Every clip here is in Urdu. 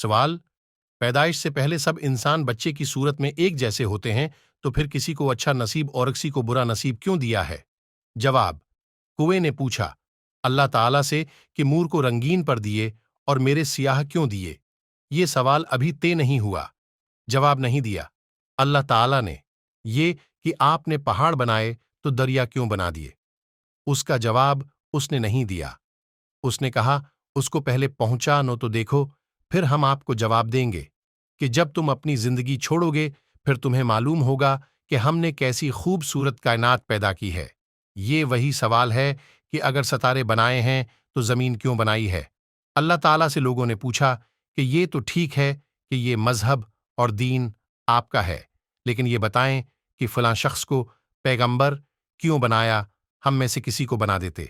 سوال: پیدائش سے پہلے سب انسان بچے کی صورت میں ایک جیسے ہوتے ہیں، تو پھر کسی کو اچھا نصیب اور کسی کو برا نصیب کیوں دیا ہے؟ جواب: کوے نے پوچھا اللہ تعالیٰ سے کہ مور کو رنگین پر دیے اور میرے سیاہ کیوں دیے؟ یہ سوال ابھی طے نہیں ہوا۔ جواب نہیں دیا۔ اللہ تعالیٰ نے یہ کہ آپ نے پہاڑ بنائے تو دریا کیوں بنا دیے؟ اس کا جواب اس نے نہیں دیا۔ اس نے کہا اس کو پہلے پہنچانو تو دیکھو، پھر ہم آپ کو جواب دیں گے کہ جب تم اپنی زندگی چھوڑو گے پھر تمہیں معلوم ہوگا کہ ہم نے کیسی خوبصورت کائنات پیدا کی ہے۔ یہ وہی سوال ہے کہ اگر ستارے بنائے ہیں تو زمین کیوں بنائی ہے؟ اللہ تعالیٰ سے لوگوں نے پوچھا کہ یہ تو ٹھیک ہے کہ یہ مذہب اور دین آپ کا ہے، لیکن یہ بتائیں کہ فلاں شخص کو پیغمبر کیوں بنایا، ہم میں سے کسی کو بنا دیتے۔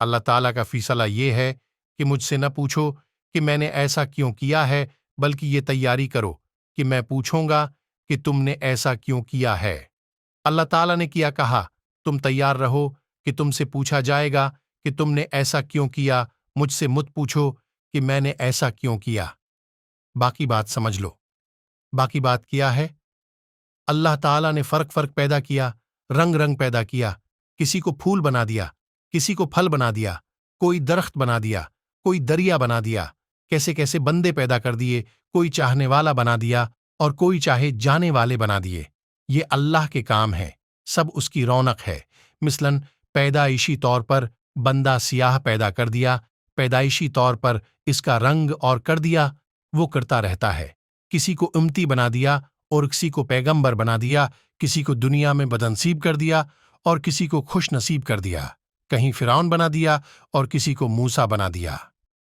اللہ تعالیٰ کا فیصلہ یہ ہے کہ مجھ سے نہ پوچھو کہ میں نے ایسا کیوں کیا ہے، بلکہ یہ تیاری کرو کہ میں پوچھوں گا کہ تم نے ایسا کیوں کیا ہے۔ اللہ تعالیٰ نے کیا کہا تم تیار رہو کہ تم سے پوچھا جائے گا کہ تم نے ایسا کیوں کیا، مجھ سے مت پوچھو کہ میں نے ایسا کیوں کیا۔ باقی بات سمجھ لو۔ باقی بات کیا ہے؟ اللہ تعالیٰ نے فرق پیدا کیا، رنگ رنگ پیدا کیا، کسی کو پھول بنا دیا، کسی کو پھل بنا دیا، کوئی درخت بنا دیا، کوئی دریا بنا دیا، کیسے کیسے بندے پیدا کر دیے، کوئی چاہنے والا بنا دیا اور کوئی چاہے جانے والے بنا دیے۔ یہ اللہ کے کام ہے، سب اس کی رونق ہے۔ مثلاً پیدائشی طور پر بندہ سیاہ پیدا کر دیا، پیدائشی طور پر اس کا رنگ اور کر دیا، وہ کرتا رہتا ہے۔ کسی کو امتی بنا دیا اور کسی کو پیغمبر بنا دیا، کسی کو دنیا میں بدنصیب کر دیا اور کسی کو خوش نصیب کر دیا، کہیں فرعون بنا دیا اور کسی کو موسیٰ بنا دیا۔